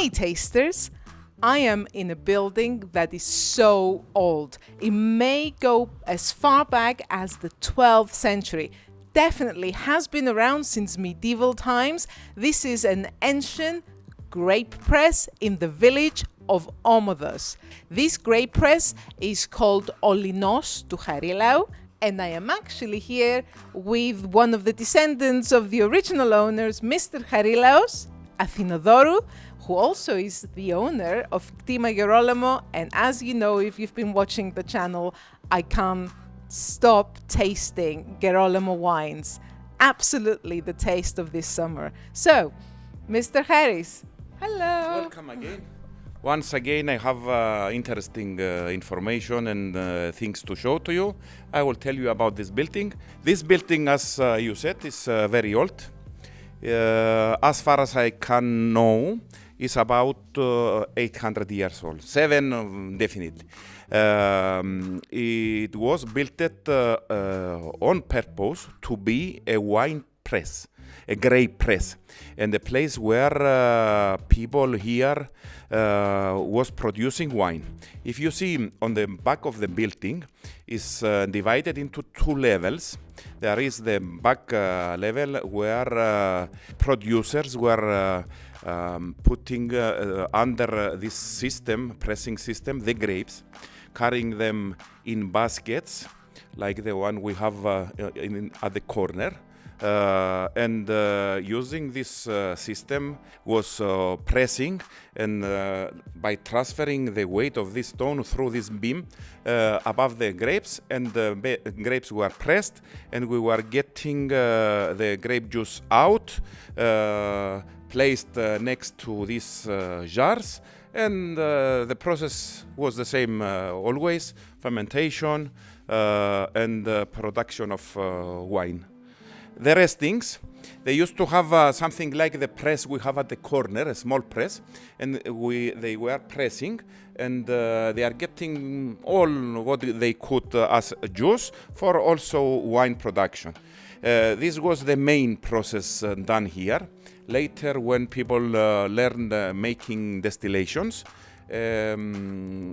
Hi tasters! I am in a building that is so old. It may go as far back as the 12th century. Definitely has been around since medieval times. This is an ancient grape press in the village of Omodos. This grape press is called Linos Tou Charilaou, and I am actually here with one of the descendants of the original owners, Mr. Charilaou, Athinodorou, who also is the owner of Ktima Gerolemo. And as you know, if you've been watching the channel, I can't stop tasting Gerolemo wines. Absolutely the taste of this summer. So, Mr. Charis, hello. Welcome again. Once again, I have interesting information and things to show to you. I will tell you about this building. This building, as you said, is very old. As far as I can know, is about 800 years old. 7 definitely. It was built on purpose to be a wine press, a grape press, and the place where people here was producing wine. If you see on the back of the building, is divided into 2 levels. There is the back level where producers were putting under this system, pressing system, the grapes, carrying them in baskets like the one we have at the corner. And using this system was pressing, and by transferring the weight of this stone through this beam above the grapes, and the grapes were pressed, and we were getting the grape juice out, placed next to these jars, and the process was the same always: fermentation and production of wine. The restings, they used to have something like the press we have at the corner, a small press, and they were pressing, and they are getting all what they could as juice for also wine production. This was the main process done here. Later, when people learned making distillations, there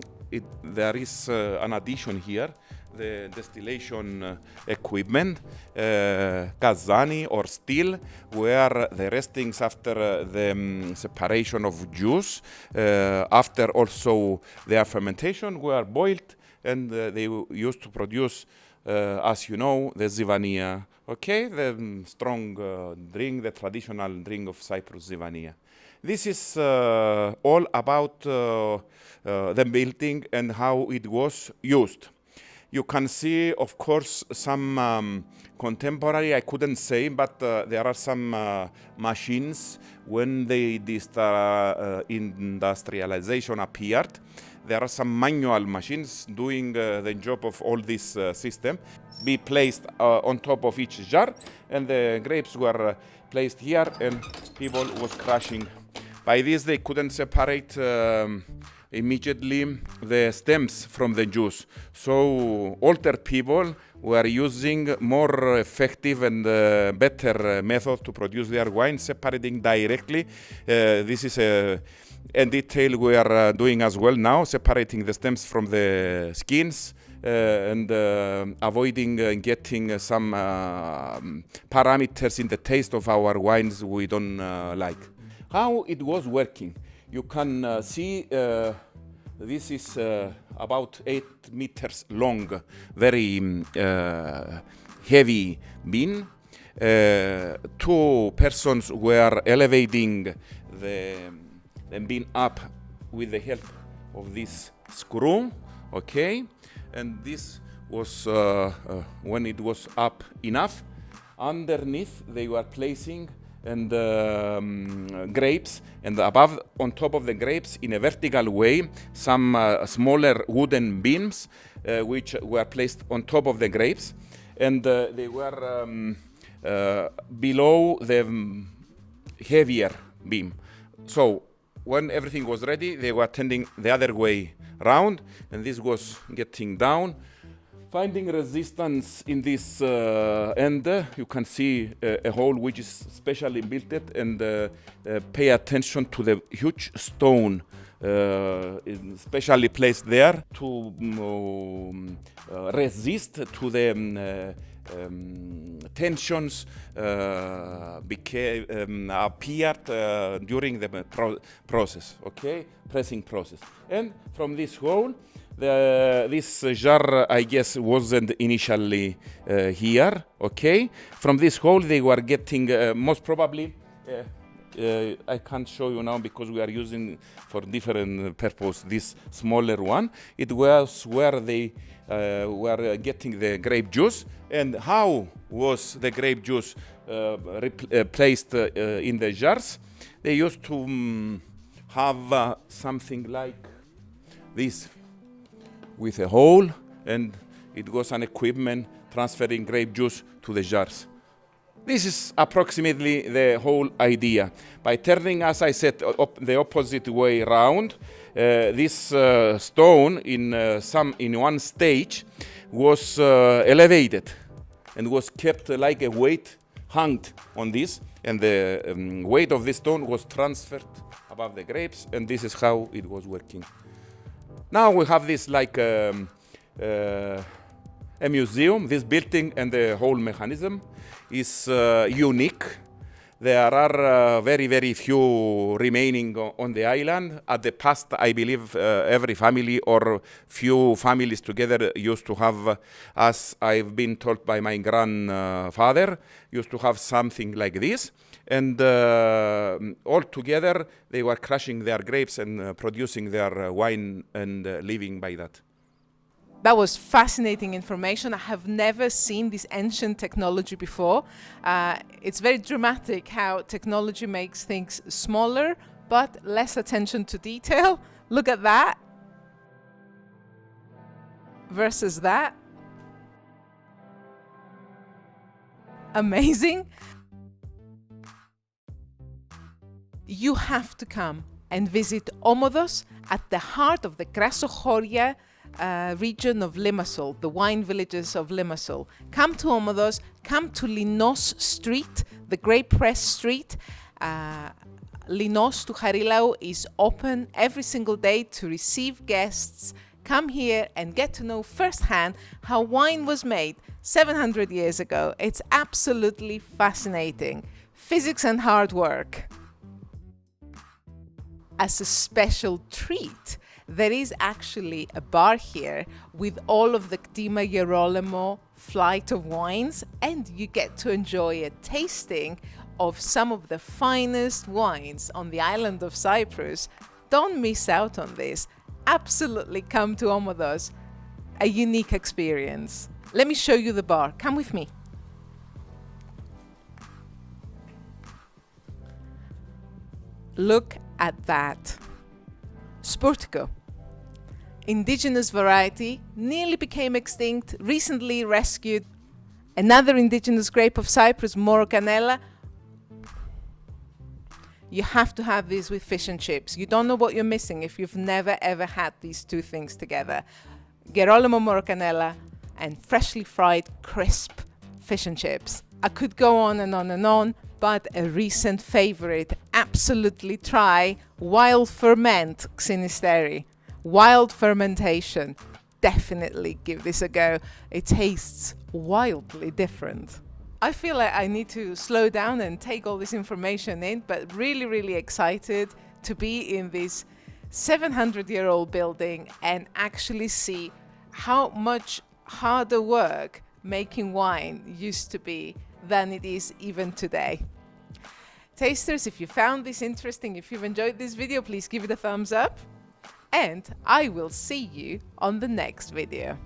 is an addition here. The distillation equipment, kazani or still, where the restings after the separation of juice, after also their fermentation, were boiled, and they used to produce, as you know, the zivania, okay, the strong drink, the traditional drink of Cyprus, zivania. This is all about the building and how it was used. You can see, of course, some contemporary, I couldn't say, but there are some machines. When the industrialization appeared, there are some manual machines doing the job of all this system. Be placed on top of each jar, and the grapes were placed here, and people was crushing. By this, they couldn't separate immediately the stems from the juice. So older people were using more effective and better method to produce their wine, separating directly. This is a detail we are doing as well now, separating the stems from the skins and avoiding getting some parameters in the taste of our wines we don't like. How it was working? You can see this is about 8 meters long, very heavy beam. 2 persons were elevating the beam up with the help of this screw, okay? And this was, when it was up enough, underneath they were placing and grapes, and above, on top of the grapes, in a vertical way, some smaller wooden beams which were placed on top of the grapes, and they were below the heavier beam. So when everything was ready, they were tending the other way round, and this was getting down. Finding resistance in this end, you can see a hole which is specially built and pay attention to the huge stone specially placed there to resist to the tensions appeared during the process, okay, pressing process. And from this hole, this jar, I guess, wasn't initially here, okay? From this hole, they were getting, most probably, I can't show you now because we are using for different purpose this smaller one. It was where they were getting the grape juice. And how was the grape juice placed in the jars? They used to have something like this, with a hole, and it was an equipment transferring grape juice to the jars. This is approximately the whole idea. By turning, as I said, the opposite way around, this stone in one stage was elevated and was kept like a weight hung on this, and the weight of this stone was transferred above the grapes, and this is how it was working. Now we have this like a museum. This building and the whole mechanism is unique. There are very, very few remaining on the island. At the past, I believe every family or few families together used to have, as I've been told by my grandfather, used to have something like this. And all together, they were crushing their grapes and producing their wine and living by that. That was fascinating information. I have never seen this ancient technology before. It's very dramatic how technology makes things smaller, but less attention to detail. Look at that versus that. Amazing. You have to come and visit Omodos at the heart of the Krassochoria region of Limassol, the wine villages of Limassol. Come to Omodos, come to Linos Street, the Grape Press Street. Linos Tou Charilaou is open every single day to receive guests. Come here and get to know firsthand how wine was made 700 years ago. It's absolutely fascinating. Physics and hard work. As a special treat, there is actually a bar here with all of the Ktima Gerolemo flight of wines, and you get to enjoy a tasting of some of the finest wines on the island of Cyprus. Don't miss out on this. Absolutely come to Omodos. A unique experience. Let me show you the bar. Come with me. Look at that. Sportico. Indigenous variety, nearly became extinct, recently rescued. Another indigenous grape of Cyprus, Morocanella. You have to have these with fish and chips. You don't know what you're missing if you've never ever had these two things together. Gerolemo Morocanella and freshly fried, crisp fish and chips. I could go on and on and on, but a recent favorite, absolutely try wild ferment Xynisteri. Wild fermentation. Definitely give this a go. It tastes wildly different. I feel like I need to slow down and take all this information in, but really, really excited to be in this 700-year-old building and actually see how much harder work making wine used to be than it is even today. Tasters, if you found this interesting, if you've enjoyed this video, please give it a thumbs up, and I will see you on the next video.